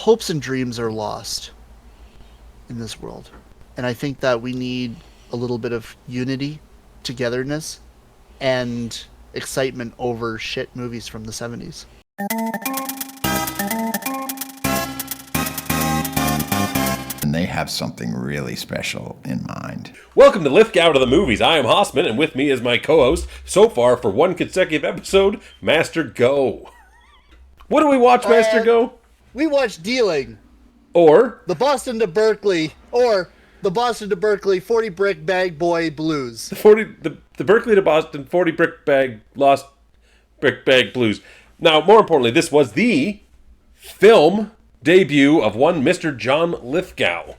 hopes and dreams are lost in this world. And I think that we need a little bit of unity, togetherness, and excitement over shit movies from the 70s. And they have something really special in mind. Welcome to Lithgow to the Movies. I am Haussmann, and with me is my co-host, so far for one consecutive episode, MasterGo. What do we watch, MasterGo? We watched Dealing. Or The Boston to Berkeley, or the Boston to Berkeley 40 Brick Bag Boy Blues. the Berkeley to Boston 40 Brick Bag Lost Brick Bag Blues. Now, more importantly, this was the film debut of one Mr. John Lithgow,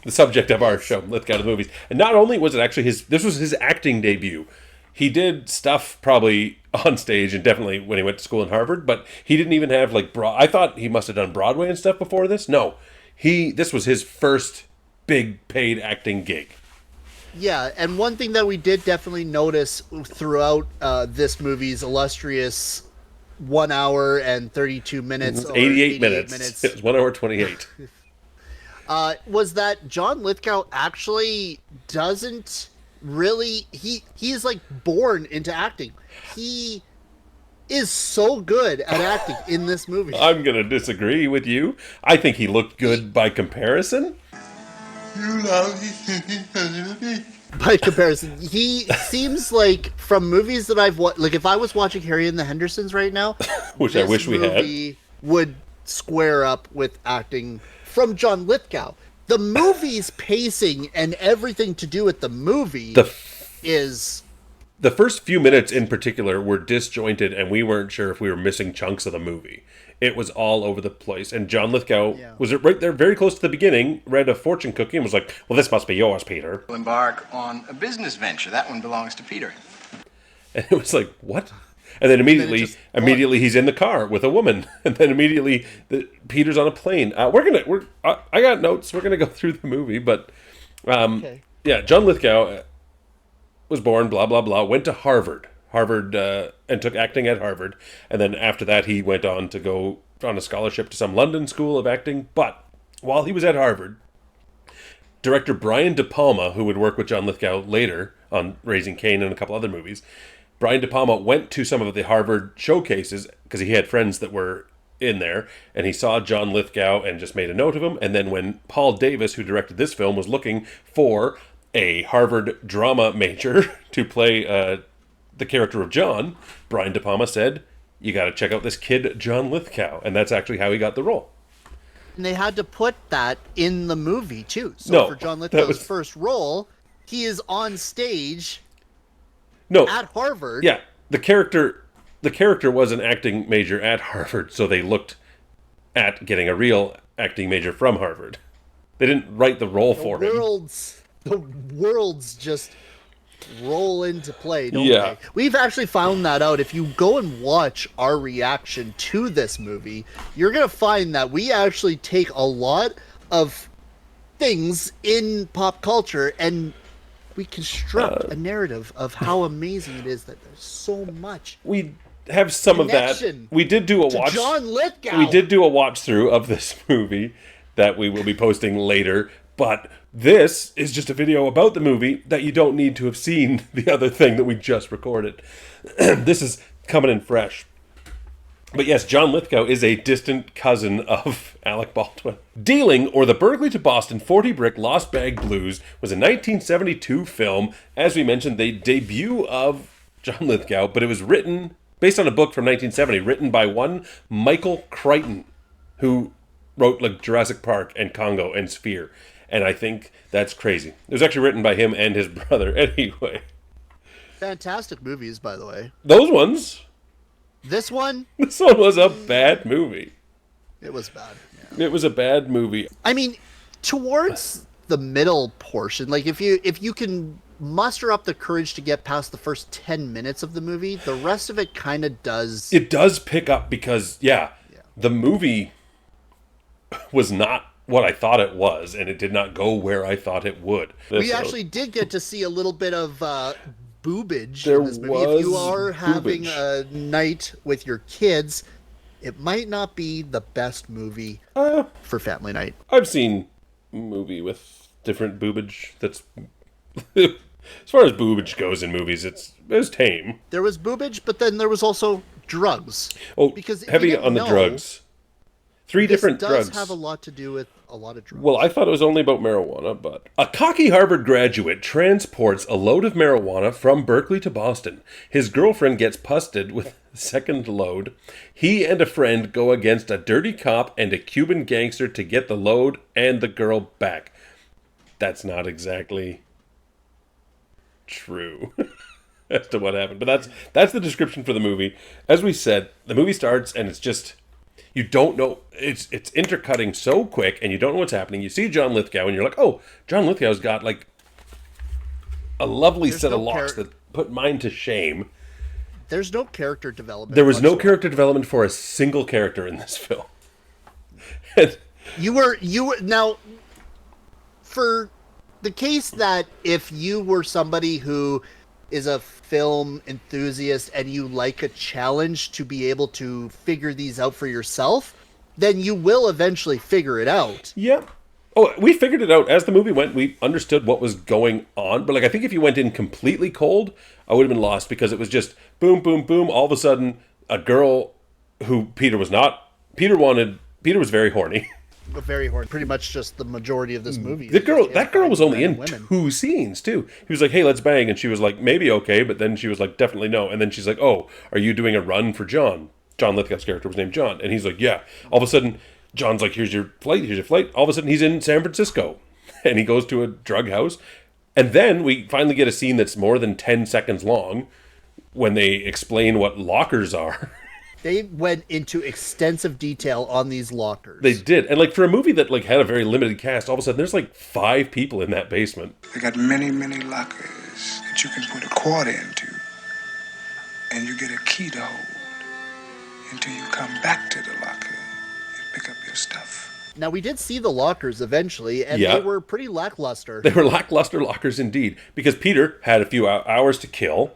the subject of our show, Lithgow to the Movies. And not only was it actually this was his acting debut. He did stuff probably on stage and definitely when he went to school in Harvard, but he didn't even have I thought he must have done Broadway and stuff before this. No, this was his first big paid acting gig. Yeah, and one thing that we did definitely notice throughout this movie's illustrious 1 hour and 32 minutes. 88 minutes. It was 1 hour 28. Was that John Lithgow actually doesn't really... He is like born into acting. He is so good at acting in this movie. I'm going to disagree with you. I think he looked good by comparison. By comparison, he seems like from movies that I've watched, like if I was watching Harry and the Hendersons right now, which I wish we had, would square up with acting from John Lithgow. The movie's pacing and everything to do with the movie is... The first few minutes in particular were disjointed, and we weren't sure if we were missing chunks of the movie. It was all over the place. And John Lithgow was right there, very close to the beginning, read a fortune cookie and was like, well, this must be yours, Peter. We'll embark on a business venture. That one belongs to Peter. And it was like, what? And then immediately he's in the car with a woman. And then immediately Peter's on a plane. I got notes. We're going to go through the movie. But, yeah, John Lithgow was born, blah, blah, blah, went to Harvard, and took acting at Harvard. And then after that, he went on to go on a scholarship to some London school of acting. But while he was at Harvard, director Brian De Palma, who would work with John Lithgow later on Raising Cain and a couple other movies, Brian De Palma went to some of the Harvard showcases because he had friends that were in there, and he saw John Lithgow and just made a note of him. And then when Paul Davis, who directed this film, was looking for a Harvard drama major to play the character of John, Brian De Palma said, you got to check out this kid, John Lithgow. And that's actually how he got the role. And they had to put that in the movie, too. So for John Lithgow's first role, he is on stage at Harvard. Yeah, the character was an acting major at Harvard, so they looked at getting a real acting major from Harvard. They didn't write the role for him. The worlds just roll into play, don't they? We've actually found that out. If you go and watch our reaction to this movie, you're going to find that we actually take a lot of things in pop culture and we construct a narrative of how amazing it is that there's so much. We have some of that. We did do a watch. John Lithgow. We did do a watch through of this movie that we will be posting later. But this is just a video about the movie that you don't need to have seen the other thing that we just recorded. This is coming in fresh. But yes, John Lithgow is a distant cousin of Alec Baldwin. Dealing, or the Berkeley to Boston 40 Brick Lost Bag Blues, was a 1972 film. As we mentioned, the debut of John Lithgow, but it was written based on a book from 1970, written by one Michael Crichton, who wrote like Jurassic Park and Congo and Sphere. And I think that's crazy. It was actually written by him and his brother anyway. Fantastic movies, by the way. Those ones. This one? This one was a bad movie. It was bad. Yeah. It was a bad movie. I mean, towards the middle portion, like if you can muster up the courage to get past the first 10 minutes of the movie, the rest of it kind of does... It does pick up because, the movie was not what I thought it was, and it did not go where I thought it would. We actually did get to see a little bit of boobage in this movie. If you are having a night with your kids, it might not be the best movie for family night. I've seen a movie with different boobage that's... as far as boobage goes in movies, it's tame. There was boobage, but then there was also drugs. Oh, because heavy on the drugs. 3 different drugs. This does have a lot to do with a lot of drugs. Well, I thought it was only about marijuana, but... A cocky Harvard graduate transports a load of marijuana from Berkeley to Boston. His girlfriend gets busted with the second load. He and a friend go against a dirty cop and a Cuban gangster to get the load and the girl back. That's not exactly true as to what happened. But that's the description for the movie. As we said, the movie starts and it's just... You don't know, it's intercutting so quick, and you don't know what's happening. You see John Lithgow, and you're like, oh, John Lithgow's got, like, a lovely set of locks that put mine to shame. There's no character development. There was no character development for a single character in this film. And you were now, for the case that if you were somebody who is a film enthusiast and you like a challenge to be able to figure these out for yourself, then you will eventually figure it out. Yeah. Oh, we figured it out as the movie went. We understood what was going on. But, like, I think if you went in completely cold, I would have been lost because it was just boom, boom, boom. All of a sudden, a girl who Peter was very horny. Very horny. Pretty much just the majority of this movie. That girl was only in 2 scenes, too. He was like, hey, let's bang. And she was like, maybe okay. But then she was like, definitely no. And then she's like, oh, are you doing a run for John? John Lithgow's character was named John. And he's like, yeah. All of a sudden, John's like, here's your flight. All of a sudden, he's in San Francisco. And he goes to a drug house. And then we finally get a scene that's more than 10 seconds long when they explain what lockers are. They went into extensive detail on these lockers. They did. And, like, for a movie that, like, had a very limited cast, all of a sudden there's, like, 5 people in that basement. They got many, many lockers that you can put a quarter into. And you get a key to hold until you come back to the locker and pick up your stuff. Now, we did see the lockers eventually, and they were pretty lackluster. They were lackluster lockers indeed. Because Peter had a few hours to kill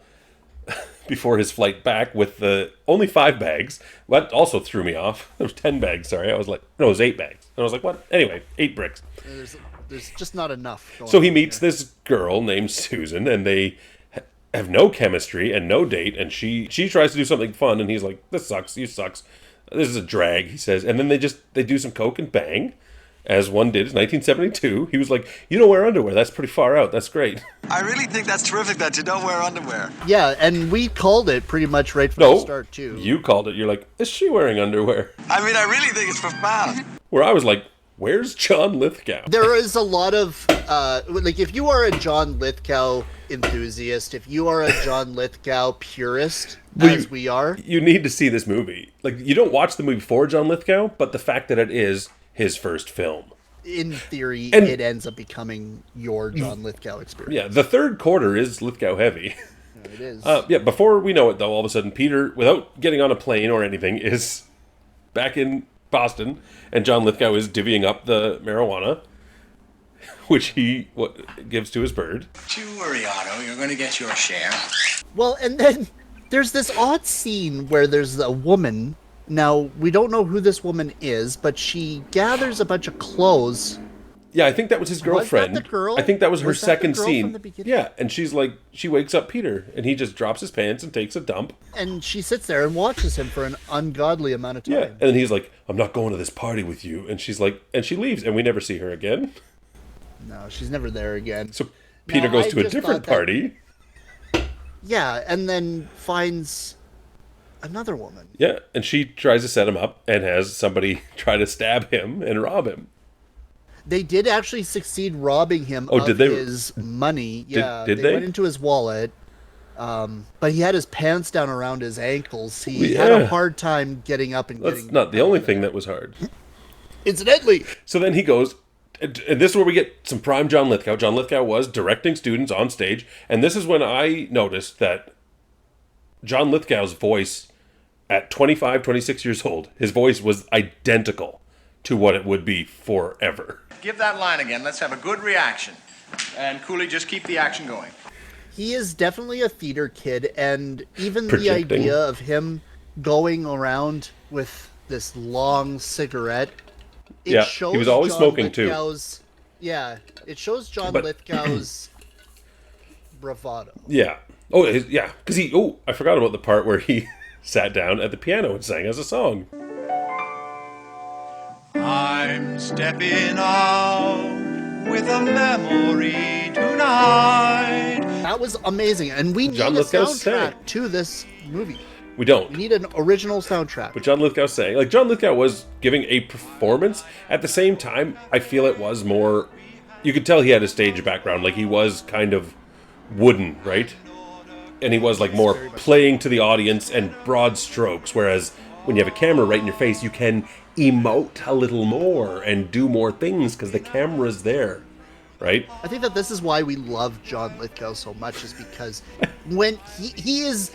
before his flight back with the only 5 bags. That also threw me off. There was 10 bags, sorry. I was like, no, it was 8 bags. And I was like, what? Anyway, 8 bricks. There's just not enough. So he meets this girl named Susan, and they have no chemistry and no date, and she tries to do something fun, and he's like, this sucks, you sucks. This is a drag, he says. And then they do some coke and bang, as one did. It's 1972. He was like, you don't wear underwear. That's pretty far out. That's great. I really think that's terrific that you don't wear underwear. Yeah, and we called it pretty much right from the start, too. You called it. You're like, is she wearing underwear? I mean, I really think it's profound. Where I was like, where's John Lithgow? There is a lot of, like, if you are a John Lithgow enthusiast, if you are a John Lithgow purist, as we are, you need to see this movie. Like, you don't watch the movie for John Lithgow, but the fact that it is his first film. In theory, it ends up becoming your John Lithgow experience. Yeah, the third quarter is Lithgow heavy. It is. Before we know it, though, all of a sudden, Peter, without getting on a plane or anything, is back in Boston, and John Lithgow is divvying up the marijuana, which he gives to his bird. Don't you worry, Otto. You're going to get your share. Well, and then there's this odd scene where there's a woman. Now, we don't know who this woman is, but she gathers a bunch of clothes. Yeah, I think that was his girlfriend. Was that the girl? I think that was her Was that second the girl scene. from the beginning? Yeah, and she's like, she wakes up Peter, and he just drops his pants and takes a dump. And she sits there and watches him for an ungodly amount of time. Yeah, and then he's like, I'm not going to this party with you. And she's like, and she leaves, and we never see her again. No, she's never there again. So Peter goes to a different party. Yeah, and then finds another woman. Yeah, and she tries to set him up and has somebody try to stab him and rob him. They did actually succeed robbing him of his money. Yeah, did they? Went into his wallet, but he had his pants down around his ankles. He had a hard time getting up and getting... That's not the only thing that was hard. Incidentally. So then he goes... And this is where we get some prime John Lithgow. John Lithgow was directing students on stage. And this is when I noticed that John Lithgow's voice at 25, 26 years old, his voice was identical to what it would be forever. Give that line again. Let's have a good reaction. And Cooley, just keep the action going. He is definitely a theater kid. And even the idea of him going around with this long cigarette. Yeah, he was always smoking too. Yeah, it shows John Lithgow's bravado. Yeah. Oh, yeah, because I forgot about the part where he sat down at the piano and sang us a song. I'm stepping out with a memory tonight. That was amazing, and we need a soundtrack to this movie. We don't. We need an original soundtrack. But John Lithgow sang. Like, John Lithgow was giving a performance. At the same time, I feel it was more... You could tell he had a stage background. Like, he was kind of wooden, right? And he was, like, more playing to the audience and broad strokes. Whereas, when you have a camera right in your face, you can emote a little more and do more things because the camera's there, right? I think that this is why we love John Lithgow so much, is because when he is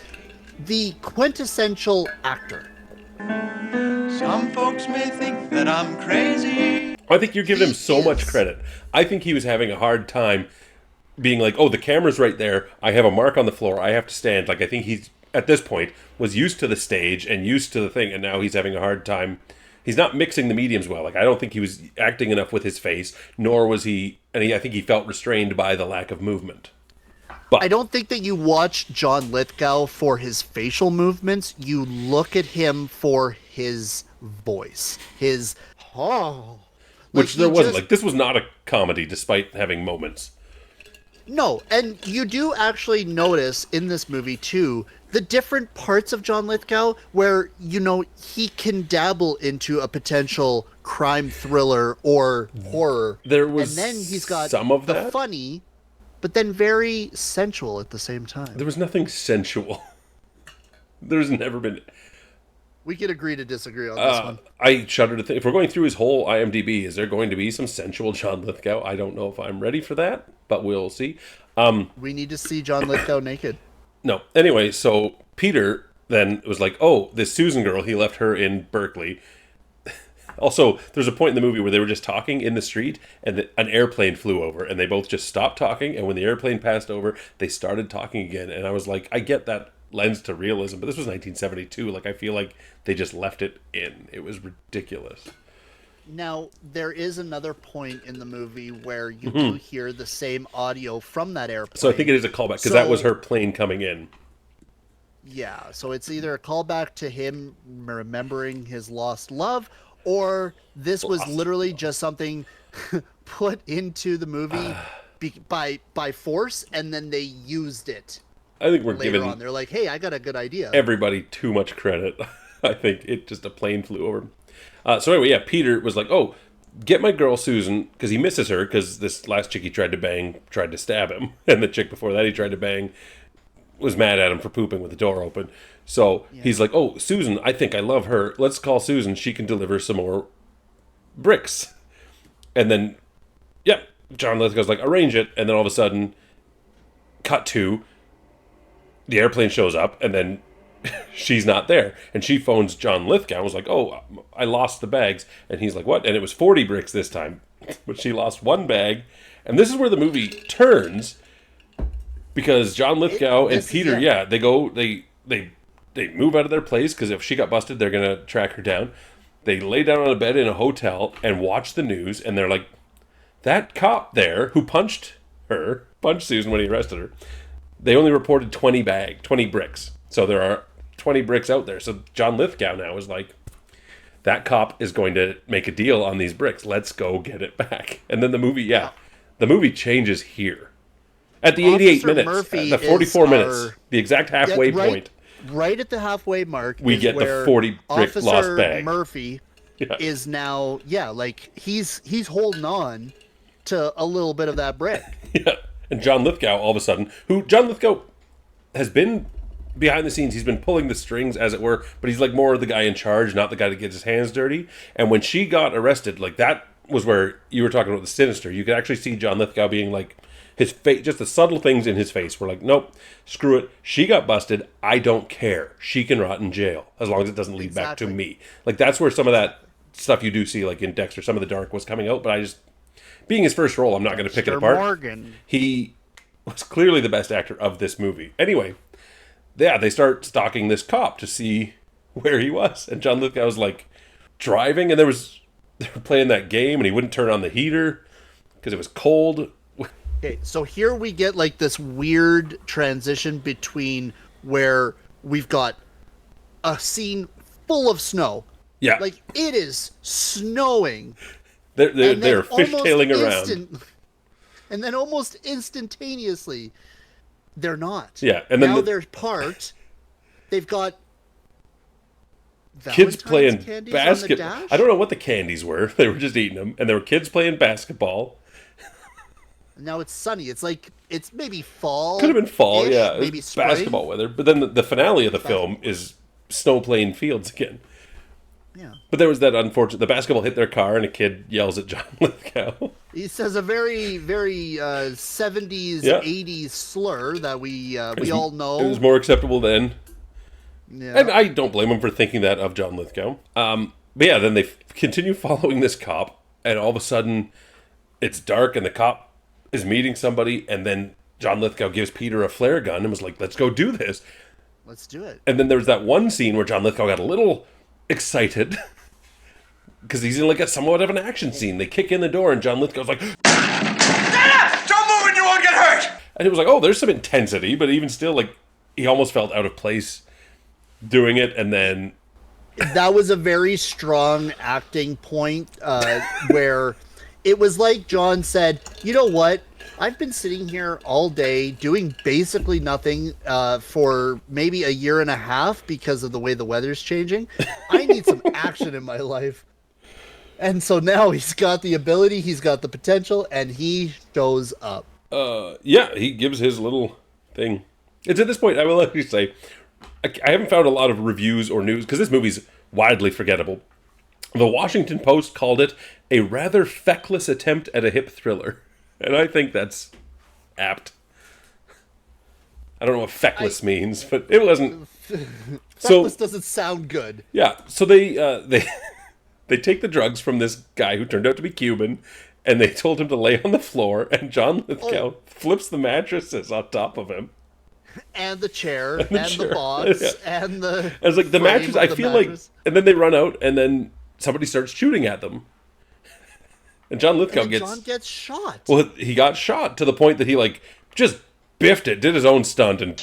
the quintessential actor. Some folks may think that I'm crazy. I think you're giving him so much credit. I think he was having a hard time being like, oh, the camera's right there. I have a mark on the floor. I have to stand. Like, I think he's, at this point, was used to the stage and used to the thing, and now he's having a hard time. He's not mixing the mediums well. Like, I don't think he was acting enough with his face, nor was he, I think he felt restrained by the lack of movement. But I don't think that you watch John Lithgow for his facial movements. You look at him for his voice. His, which there wasn't. Like, this was not a comedy, despite having moments. No, and you do actually notice in this movie, too, the different parts of John Lithgow where, he can dabble into a potential crime thriller or horror. There was and then he's got some of the that. Funny, but then very sensual at the same time. There was nothing sensual. There's never been... We could agree to disagree on this one. I shudder to think, if we're going through his whole IMDb, is there going to be some sensual John Lithgow? I don't know if I'm ready for that, but we'll see. We need to see John Lithgow naked. No. Anyway, so Peter then was like, oh, this Susan girl, he left her in Berkeley. Also, there's a point in the movie where they were just talking in the street, and an airplane flew over, and they both just stopped talking, and when the airplane passed over, they started talking again, and I was like, I get that lends to realism, but this was 1972. Like, I feel like they just left it in. It was ridiculous. Now, there is another point in the movie where you do hear the same audio from that airplane. So I think it is a callback, because that was her plane coming in. Yeah, so it's either a callback to him remembering his lost love, or this was literally just something put into the movie by force, and then they used it. I think we're later giving on. They're like, hey, I got a good idea. Everybody too much credit. I think it just a plane flew over. So anyway, yeah, Peter was like, oh, get my girl Susan, because he misses her, because this last chick he tried to bang tried to stab him, and the chick before that he tried to bang was mad at him for pooping with the door open. So he's like, oh, Susan, I think I love her. Let's call Susan. She can deliver some more bricks. And then, John Lithgow's like, arrange it. And then all of a sudden, cut to, the airplane shows up, and then she's not there. And she phones John Lithgow and was like, oh, I lost the bags. And he's like, what? And it was 40 bricks this time. But she lost one bag. And this is where the movie turns, because John Lithgow and Peter, they move out of their place, because if she got busted, they're going to track her down. They lay down on a bed in a hotel and watch the news, and they're like, that cop there who punched Susan when he arrested her, they only reported 20 bricks. So there are 20 bricks out there. So John Lithgow now is like, that cop is going to make a deal on these bricks. Let's go get it back. And then the movie changes here. At the 88 minutes, Murphy the 44 minutes, the exact halfway point. Right at the halfway mark, we get the 40 brick lost bag. Murphy is now, he's holding on to a little bit of that brick. Yeah, and John Lithgow, all of a sudden, John Lithgow has been behind the scenes, he's been pulling the strings, as it were, but he's like more the guy in charge, not the guy that gets his hands dirty. And when she got arrested, like, that was where you were talking about the sinister. You could actually see John Lithgow being like, his face, just the subtle things in his face were like, nope, screw it. She got busted. I don't care. She can rot in jail as long as it doesn't lead back to me. Like, that's where some of that stuff you do see, like in Dexter, some of the dark was coming out. But I just, being his first role, I'm not going to pick it apart. Morgan. He was clearly the best actor of this movie. Anyway, they start stalking this cop to see where he was. And John Lithgow's like, driving, and they were playing that game, and he wouldn't turn on the heater because it was cold. Okay, so here we get like this weird transition between where we've got a scene full of snow. Yeah. Like, it is snowing. They're fishtailing around. And then almost instantaneously, they're not. Yeah, and then now they're parked. They've got kids playing candies basketball. on the dash? I don't know what the candies were. They were just eating them. And there were kids playing basketball. Now it's sunny. It's like, it's maybe fall. Could have been fall, yeah. Maybe spring. Basketball weather. But then the finale of the film is snow playing fields again. Yeah. But there was that unfortunate... The basketball hit their car, and a kid yells at John Lithgow. He says a very, very 70s, Yeah. 80s slur that we all know. It was more acceptable then. Yeah. And I don't blame him for thinking that of John Lithgow. But yeah, then they continue following this cop, and all of a sudden, it's dark, and the cop is meeting somebody, and then John Lithgow gives Peter a flare gun and was like, let's go do this. Let's do it. And then there's that one scene where John Lithgow got a little excited because he's in like a somewhat of an action scene. They kick in the door, and John Lithgow's like, Dada! Don't move and you won't get hurt! and it was like, oh, there's some intensity, but even still, like, he almost felt out of place doing it, and then... That was a very strong acting point where it was like John said, you know what? I've been sitting here all day doing basically nothing for maybe a year and a half because of the way the weather's changing. I need some action in my life. And so now he's got the ability, he's got the potential, and he shows up. Yeah, he gives his little thing. It's at this point, I will actually say, I haven't found a lot of reviews or news, because this movie's widely forgettable. The Washington Post called it a rather feckless attempt at a hip thriller. And I think that's apt. I don't know what feckless means, but it wasn't. Feckless doesn't sound good. Yeah, so they take the drugs from this guy who turned out to be Cuban, and they told him to lay on the floor, and John Lithgow flips the mattresses on top of him. And the chair, and the box, and the... I was like, the mattress, I feel mattress. Like... And then they run out, and then somebody starts shooting at them. And John Lithgow John gets shot. Well, he got shot to the point that he, like, just biffed it, did his own stunt, and...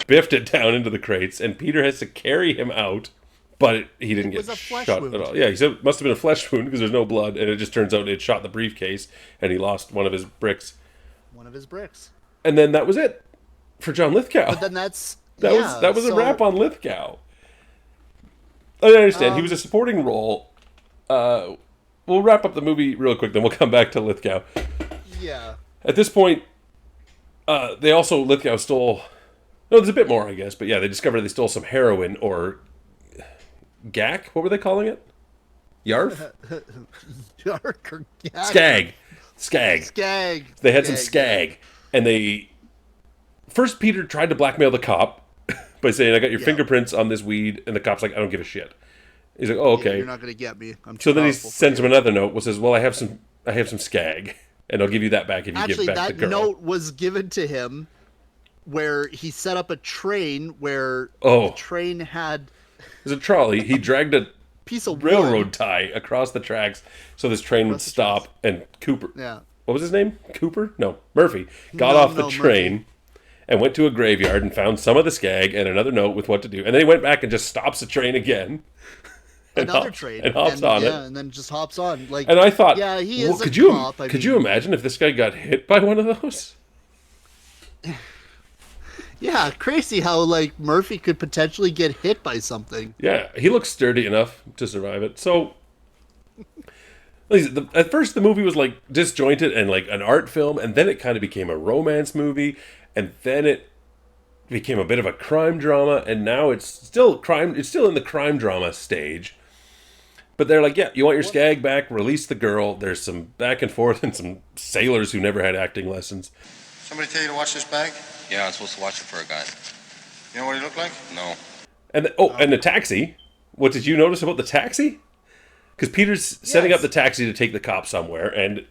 biffed it down into the crates, and Peter has to carry him out, but he didn't get shot at all. Yeah, he said it must have been a flesh wound because there's no blood, and it just turns out it shot the briefcase, and he lost one of his bricks. And then that was it for John Lithgow. But then that was a wrap on Lithgow. I understand. He was a supporting role. We'll wrap up the movie real quick, then we'll come back to Lithgow. Yeah. At this point, Lithgow stole... No, there's a bit more, I guess. But yeah, they discovered they stole some heroin, or... Gack? What were they calling it? Yarf? Yark or Skag. Skag. They had some skag. And they... First, Peter tried to blackmail the cop by saying, I got your fingerprints on this weed, and the cop's like, I don't give a shit. He's like, oh, okay. Yeah, you're not going to get me. I'm too So then he powerful sends him another note which says, well, I have some skag, and I'll give you that back if you give back the girl. That note was given to him where he set up a train where the train had... There's a trolley. He dragged a piece of railroad tie across the tracks so this train would stop, and Cooper... Yeah. What was his name? Cooper? No, Murphy. Got off the train... Murphy. And went to a graveyard and found some of the skag and another note with what to do. And then he went back and just stops the train again. Another train. And hops on it. Yeah, and then just hops on. Like, and I thought, yeah, he is could a cop. Could you imagine if this guy got hit by one of those? Yeah, crazy how, like, Murphy could potentially get hit by something. Yeah, he looks sturdy enough to survive it. So, at first the movie was, like, disjointed and, like, an art film, and then it kind of became a romance movie. And then it became a bit of a crime drama, and now it's still crime. It's still in the crime drama stage. But they're like, yeah, you want your skag back, release the girl. There's some back and forth and some sailors who never had acting lessons. Somebody tell you to watch this bag? Yeah, I'm supposed to watch it for a guy. You know what he looked like? No. And and the taxi. What did you notice about the taxi? Because Peter's setting up the taxi to take the cop somewhere, and...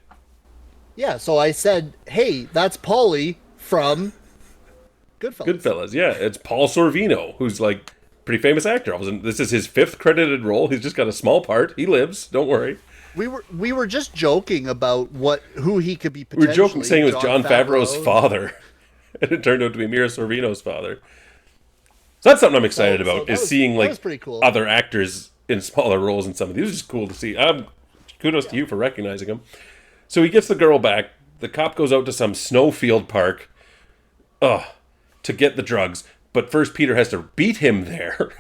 Yeah, so I said, hey, that's Paulie from Goodfellas, yeah. It's Paul Sorvino, who's like pretty famous actor. This is his 5th credited role. He's just got a small part. He lives. Don't worry. We were just joking about who he could be potentially. We were joking, saying it was John Favreau's father, and it turned out to be Mira Sorvino's father. So that's something I'm excited about, is seeing like cool. other actors in smaller roles in some of these. It was just cool to see. Kudos to you for recognizing him. So he gets the girl back. The cop goes out to some snowfield park to get the drugs. But first Peter has to beat him there.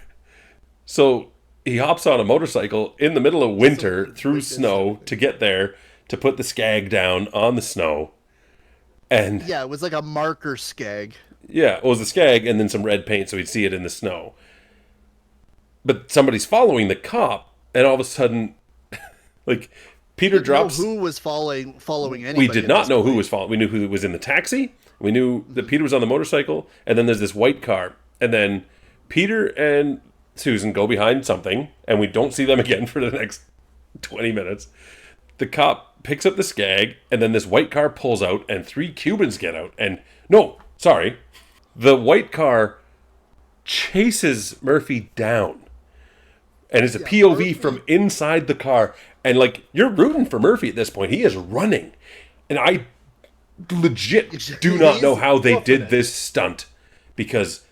So he hops on a motorcycle in the middle of winter through snow to get there to put the skag down on the snow. And yeah, it was like a marker skag. Yeah, it was the skag and then some red paint so he'd see it in the snow. But somebody's following the cop, and all of a sudden, like, Peter drops... who was following anybody. We did not know who was following. We knew who was in the taxi. We knew that Peter was on the motorcycle, and then there's this white car. And then Peter and Susan go behind something, and we don't see them again for the next 20 minutes. The cop picks up the skag, and then this white car pulls out, and 3 Cubans get out. And, no, sorry. The white car chases Murphy down. And it's a POV from inside the car. And, like, you're rooting for Murphy at this point. He is running. And I legit do not know how they did this stunt. Because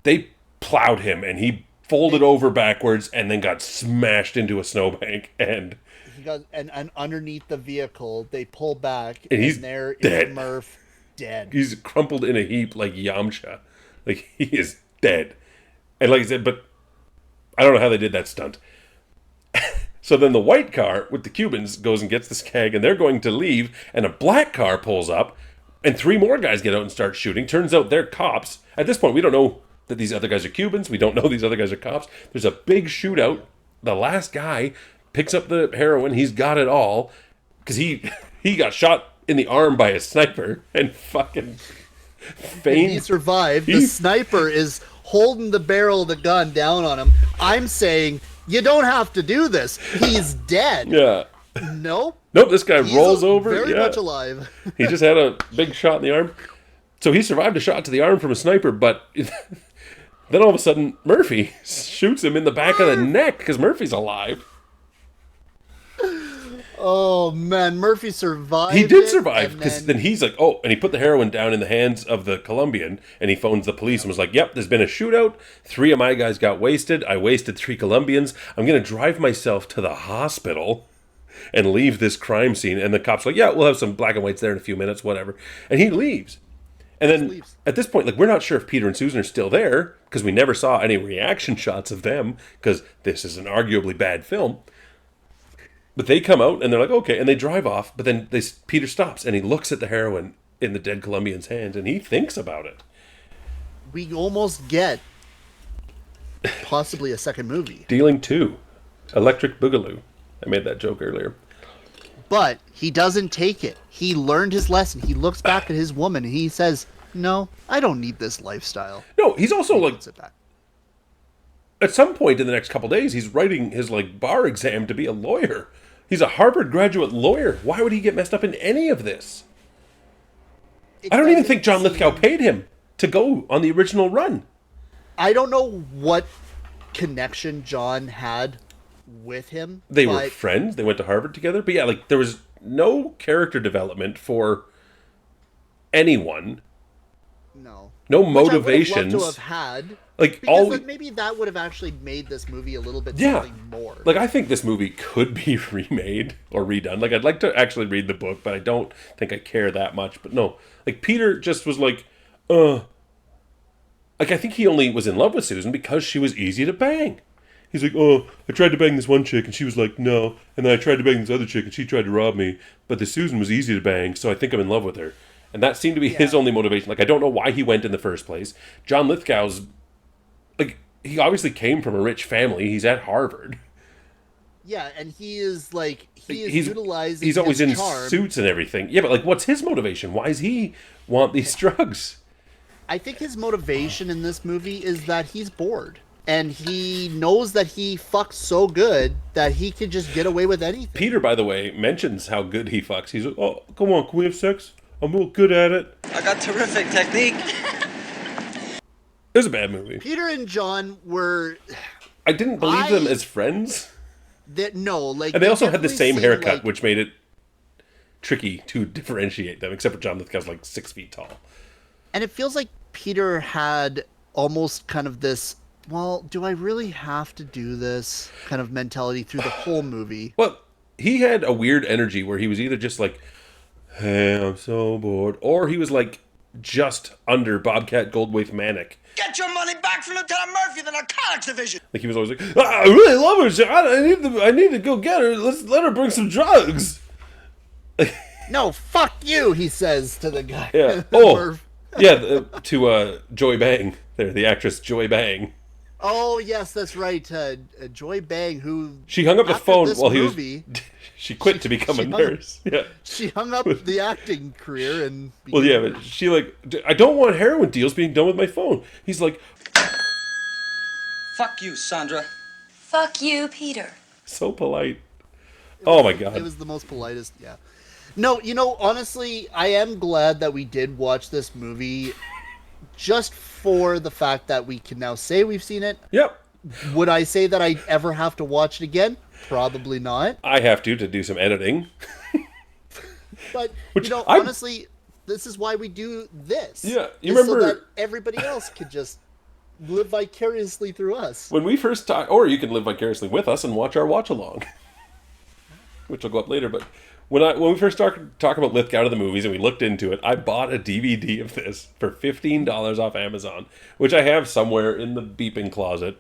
they plowed him, and he folded over backwards and then got smashed into a snowbank. And he got and underneath the vehicle, they pull back, and he's there dead. Is Murph dead. He's crumpled in a heap like Yamcha. Like, he is dead. And like I said, but I don't know how they did that stunt. So then the white car with the Cubans goes and gets the skag, and they're going to leave, and a black car pulls up, and 3 more guys get out and start shooting. Turns out they're cops. At this point, we don't know that these other guys are Cubans. We don't know these other guys are cops. There's a big shootout. The last guy picks up the heroin. He's got it all. Because he got shot in the arm by a sniper and fucking fainted. He survived. The sniper is holding the barrel of the gun down on him. I'm saying, you don't have to do this. He's dead. Yeah. Nope. Nope, this guy rolls over. Very much alive. He just had a big shot in the arm. So he survived a shot to the arm from a sniper, but then all of a sudden, Murphy shoots him in the back of the neck because Murphy's alive. Oh, man. Murphy survived. He did survive because then he's like, oh, and he put the heroin down in the hands of the Colombian, and he phones the police and was like, yep, there's been a shootout. 3 of my guys got wasted. I wasted 3 Colombians. I'm going to drive myself to the hospital and leave this crime scene. And the cop's like, yeah, we'll have some black and whites there in a few minutes, whatever. And he leaves. And then at this point, like, we're not sure if Peter and Susan are still there because we never saw any reaction shots of them because this is an arguably bad film. But they come out and they're like, okay, and they drive off. But then Peter stops and he looks at the heroin in the dead Colombian's hands and he thinks about it. We almost get possibly a second movie. Dealing 2, Electric Boogaloo. I made that joke earlier. But he doesn't take it. He learned his lesson. He looks back at his woman and he says, no, I don't need this lifestyle. No, he's also like, at some point in the next couple days, he's writing his like bar exam to be a lawyer. He's a Harvard graduate lawyer. Why would he get messed up in any of this? I don't even think John Lithgow paid him to go on the original run. I don't know what connection John had with him. They were friends. They went to Harvard together. But yeah, like there was no character development for anyone. No motivations. Which I would have loved to have had. Like because maybe that would have actually made this movie a little bit something more. Like I think this movie could be remade or redone. Like I'd like to actually read the book, but I don't think I care that much. But no, like Peter just was like, like I think he only was in love with Susan because she was easy to bang. He's like, oh, I tried to bang this one chick and she was like, no. And then I tried to bang this other chick and she tried to rob me. But the Susan was easy to bang, so I think I'm in love with her. And that seemed to be his only motivation. Like, I don't know why he went in the first place. John Lithgow's, like, he obviously came from a rich family. He's at Harvard. Yeah, and he is, like, he's utilizing He's always his in charm. suits and everything. Yeah, but, like, what's his motivation? Why does he want these drugs? I think his motivation in this movie is that he's bored. And he knows that he fucks so good that he can just get away with anything. Peter, by the way, mentions how good he fucks. He's like, oh, come on, can we have sex? I'm real good at it. I got terrific technique. It was a bad movie. Peter and John were... I didn't believe them as friends. Like, and they also had the same haircut, like, which made it tricky to differentiate them, except for John Lithgow's like 6 feet tall. And it feels like Peter had almost kind of this, well, do I really have to do this kind of mentality through the whole movie? Well, he had a weird energy where he was either just like, hey, I'm so bored, or he was like just under Bobcat Goldthwait manic. Get your money back from Lieutenant Murphy, the narcotics division. Like he was always like, I really love her. I need to go get her. Let's let her bring some drugs. No, fuck you, he says to the guy. Yeah. Oh, yeah. To Joy Bang, the actress Joy Bang. Oh yes, that's right. Joy Bang, who she hung up the phone while movie, he was. She quit to become a nurse. Yeah. She hung up the acting career and. Well, yeah, but she like, I don't want heroin deals being done with my phone. He's like, fuck you, Sandra. Fuck you, Peter. So polite. Oh my God. It was the most politest. Yeah. No, honestly, I am glad that we did watch this movie, just for the fact that we can now say we've seen it. Yep. Would I say that I'd ever have to watch it again? Probably not. I have to do some editing. But, honestly, this is why we do this. Yeah, you remember... So that everybody else could just live vicariously through us. When we first talked... Or you can live vicariously with us and watch our watch-along. Which will go up later, but... When we first started talking about Lithgow to the movies and we looked into it, I bought a DVD of this for $15 off Amazon, which I have somewhere in the beeping closet,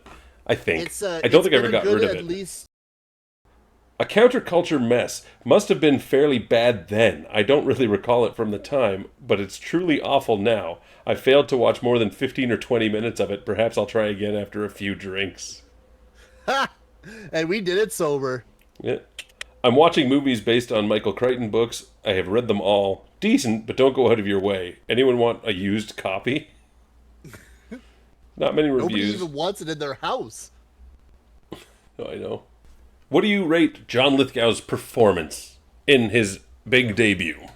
I think. I don't think I ever got rid of it. Least... A counterculture mess. Must have been fairly bad then. I don't really recall it from the time, but it's truly awful now. I failed to watch more than 15 or 20 minutes of it. Perhaps I'll try again after a few drinks. Ha! And we did it sober. Yeah. I'm watching movies based on Michael Crichton books. I have read them all. Decent, but don't go out of your way. Anyone want a used copy? Not many reviews. Nobody even wants it in their house. Oh, I know. What do you rate John Lithgow's performance in his big debut?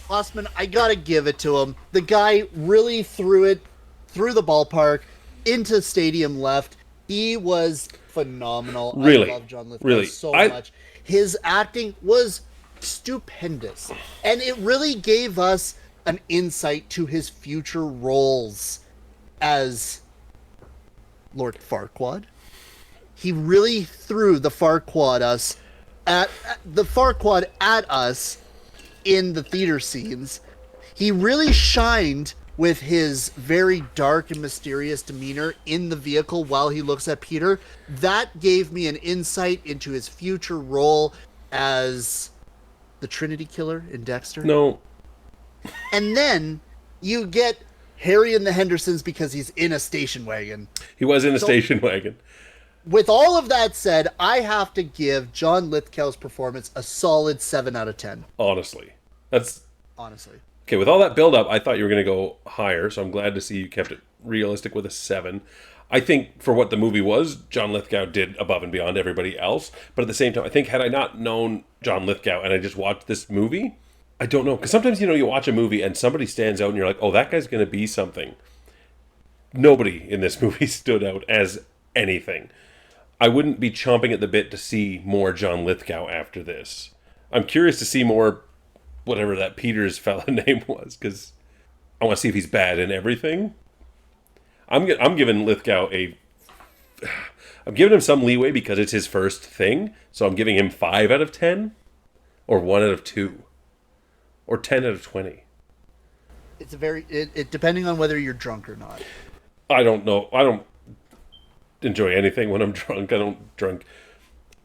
Haussmann, I gotta give it to him. The guy really threw it through the ballpark, into stadium left. He was phenomenal. Really? I love John Lithgow so much. His acting was stupendous. And it really gave us an insight to his future roles as Lord Farquaad. He really threw the Farquaad at us in the theater scenes. He really shined with his very dark and mysterious demeanor in the vehicle while he looks at Peter. That gave me an insight into his future role as the Trinity Killer in Dexter. No. And then you get Harry and the Hendersons because he's in a station wagon. He was in a station wagon. With all of that said, I have to give John Lithgow's performance a solid 7 out of 10. Honestly. Honestly. Okay, with all that build-up, I thought you were going to go higher, so I'm glad to see you kept it realistic with a 7. I think for what the movie was, John Lithgow did above and beyond everybody else. But at the same time, I think had I not known John Lithgow and I just watched this movie, I don't know. Because sometimes, you watch a movie and somebody stands out and you're like, oh, that guy's going to be something. Nobody in this movie stood out as anything. I wouldn't be chomping at the bit to see more John Lithgow after this. I'm curious to see more, whatever that Peter's fella name was, because I want to see if he's bad in everything. I'm giving Lithgow I'm giving him some leeway because it's his first thing, so I'm giving him 5 out of 10, or 1 out of 2, or 10 out of 20. It's it depending on whether you're drunk or not. I don't know. I don't enjoy anything when I'm drunk. I don't drink.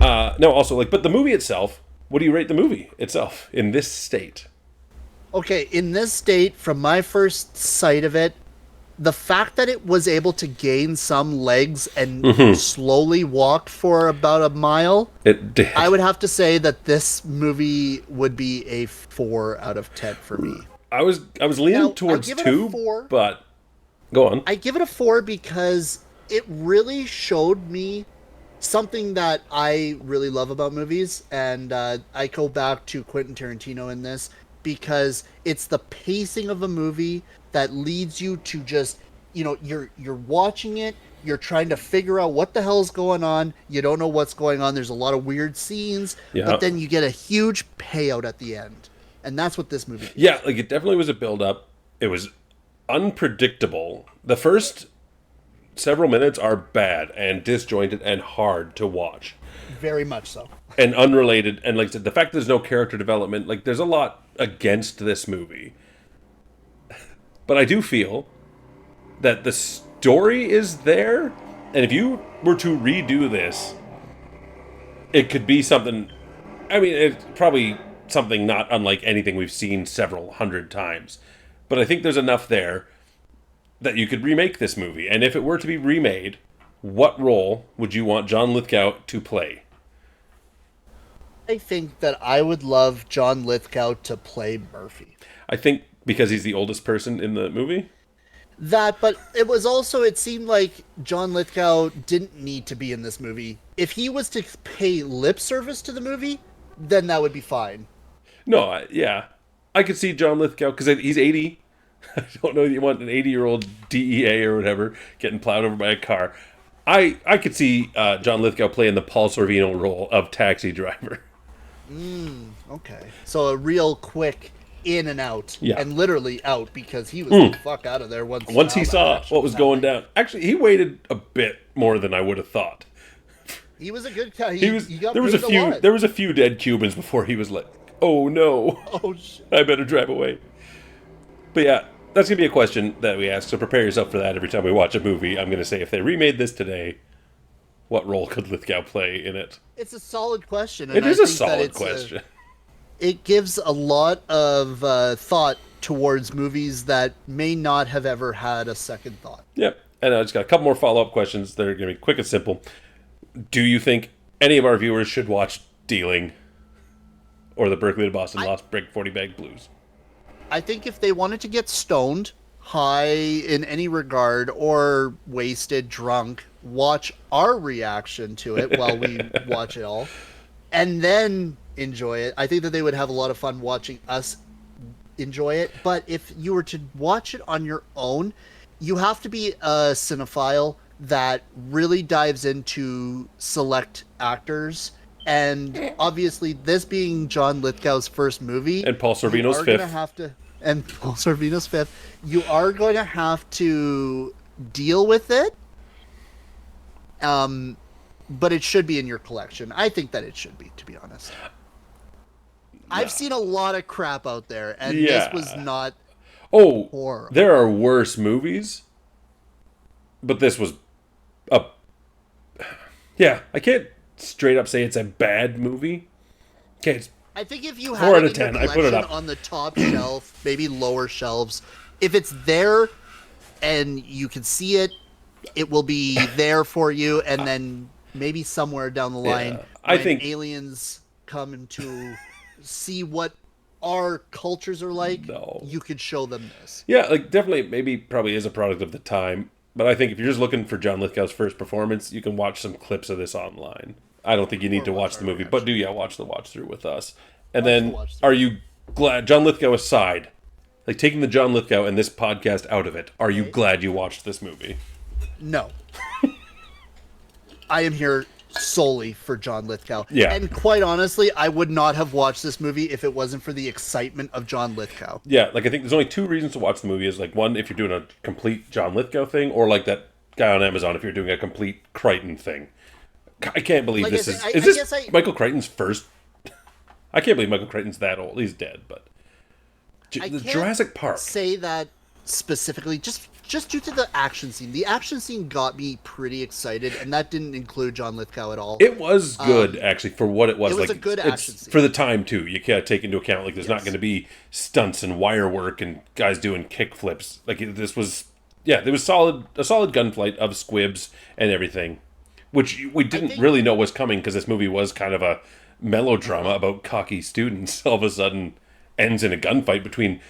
No, also, but the movie itself, what do you rate the movie itself in this state? Okay, in this state, from my first sight of it, the fact that it was able to gain some legs and slowly walk for about a mile, it did. I would have to say that this movie would be a 4 out of 10 for me. I was leaning towards 2, but go on. I give it a 4 because it really showed me something that I really love about movies, and I go back to Quentin Tarantino in this, because it's the pacing of a movie that leads you to just you're watching it, you're trying to figure out what the hell's going on. You don't know what's going on. There's a lot of weird scenes, but then you get a huge payout at the end. And that's what this movie is. Yeah, like it definitely was a build-up. It was unpredictable. The first several minutes are bad and disjointed and hard to watch. Very much so. And unrelated. And like I said, the fact that there's no character development, like there's a lot against this movie. But I do feel that the story is there. And if you were to redo this, it could be something... I mean, it's probably something not unlike anything we've seen several hundred times. But I think there's enough there that you could remake this movie. And if it were to be remade, what role would you want John Lithgow to play? I think that I would love John Lithgow to play Murphy. I think because he's the oldest person in the movie? But it seemed like John Lithgow didn't need to be in this movie. If he was to pay lip service to the movie, then that would be fine. No, yeah. I could see John Lithgow, because he's 80. I don't know if you want an 80-year-old DEA or whatever getting plowed over by a car. I could see John Lithgow playing the Paul Sorvino role of taxi driver. Okay. So a real quick in and out. Yeah. And literally out, because he was the fuck out of there once he saw what was going down. Actually, he waited a bit more than I would have thought. He was a good guy. There was a few dead Cubans before he was like, oh no. Oh shit. I better drive away. But yeah, that's going to be a question that we ask, so prepare yourself for that every time we watch a movie. I'm going to say, if they remade this today, what role could Lithgow play in it? It's a solid question. It is a solid question. It gives a lot of thought towards movies that may not have ever had a second thought. Yep. And I just got a couple more follow-up questions that are going to be quick and simple. Do you think any of our viewers should watch Dealing or the Berkeley to Boston Lost Brick 40 Bag Blues? I think if they wanted to get stoned, high in any regard, or wasted, drunk, watch our reaction to it while we watch it all, and then enjoy it. I think that they would have a lot of fun watching us enjoy it. But if you were to watch it on your own, you have to be a cinephile that really dives into select actors. And obviously, this being John Lithgow's first movie, and Paul Sorvino's fifth, and Paul Sorvino's fifth, you are going to have to deal with it. But it should be in your collection. I think that it should be, to be honest. Yeah. I've seen a lot of crap out there, and this was not horrible. There are worse movies, but this was a... Yeah, I can't straight up say it's a bad movie. Okay, it's I think if you 4 have out it of in your 10, I put it up on the top shelf, maybe lower shelves, if it's there and you can see it, it will be there for you, and then maybe somewhere down the line, I think aliens come to see what our cultures are like, you could show them this. Yeah, like definitely, maybe probably is a product of the time, but I think if you're just looking for John Lithgow's first performance, you can watch some clips of this online. I don't think you need to watch the movie, but watch the watch through with us. And then, are you glad, John Lithgow aside, like taking the John Lithgow and this podcast out of it, are you glad you watched this movie? No. I am here solely for John Lithgow. Yeah. And quite honestly, I would not have watched this movie if it wasn't for the excitement of John Lithgow. Yeah, like I think there's only 2 reasons to watch the movie. Is like, one, if you're doing a complete John Lithgow thing, or like that guy on Amazon if you're doing a complete Crichton thing. I can't believe like this is this Michael Crichton's first... I can't believe Michael Crichton's that old. He's dead, but... Jurassic Park. Say that specifically, just due to the action scene. The action scene got me pretty excited, and that didn't include John Lithgow at all. It was good, actually, for what it was. It was like, a good action scene. For the time, too. You can't take into account, like, there's not going to be stunts and wire work and guys doing kick flips. Like, this was... Yeah, there was a solid gunfight of squibs and everything, which we didn't really know was coming, because this movie was kind of a melodrama about cocky students. All of a sudden ends in a gunfight between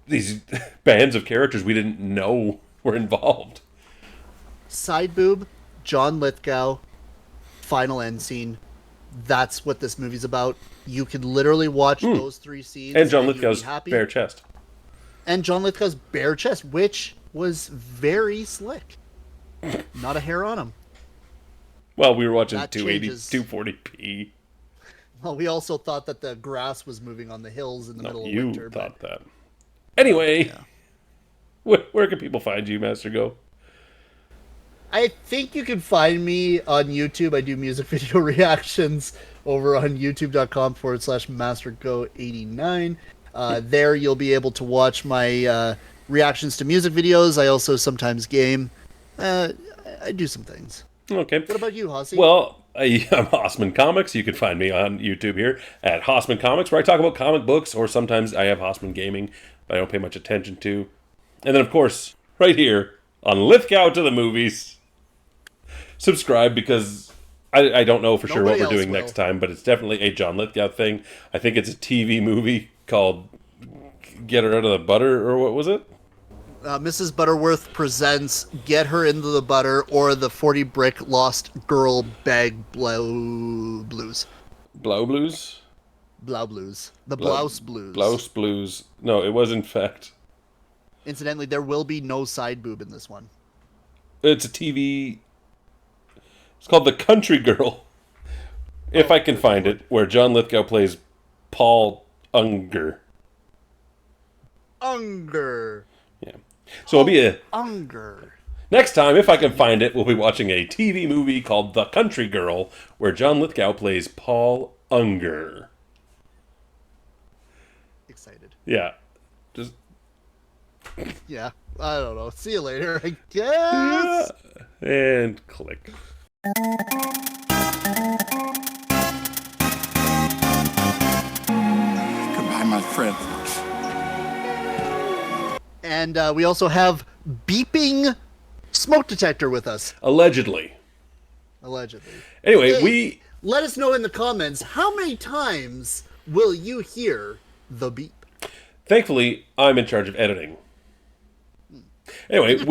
these bands of characters we didn't know were involved. Side boob, John Lithgow, final end scene. That's what this movie's about. You could literally watch those 3 scenes. And John Lithgow's bare chest. And John Lithgow's bare chest, which was very slick. Not a hair on him. Well, we were watching That 240p. Well, we also thought that the grass was moving on the hills in the middle of winter. You thought that. Anyway, where can people find you, MasterGo? I think you can find me on YouTube. I do music video reactions over on youtube.com/MasterGo89. There you'll be able to watch my reactions to music videos. I also sometimes game. I do some things. Okay. What about you, Haussy? Well, I'm Haussmann Comics. You can find me on YouTube here at Haussmann Comics, where I talk about comic books, or sometimes I have Haussmann Gaming, but I don't pay much attention to. And then, of course, right here on Lithgow to the Movies. Subscribe, because I don't know for sure what we're doing next time, but it's definitely a John Lithgow thing. I think it's a TV movie called Get Her Out of the Butter, or what was it? Mrs. Butterworth presents Get Her Into the Butter, or the 40 Brick Lost Girl Bag Blues. Blow Blues? Blow Blues. The Blouse Blues. Blouse Blues. No, it was in fact. Incidentally, there will be no side boob in this one. It's a TV... It's called The Country Girl. If I can find it, where John Lithgow plays Paul Unger. Unger. Yeah. So it'll be a... Unger. Next time, if I can find it, we'll be watching a TV movie called The Country Girl, where John Lithgow plays Paul Unger. Excited. Yeah. Just... Yeah. I don't know. See you later, I guess. And click. Goodbye, my friend. And we also have beeping smoke detector with us. Allegedly. Anyway, hey, let us know in the comments, how many times will you hear the beep? Thankfully, I'm in charge of editing. Anyway,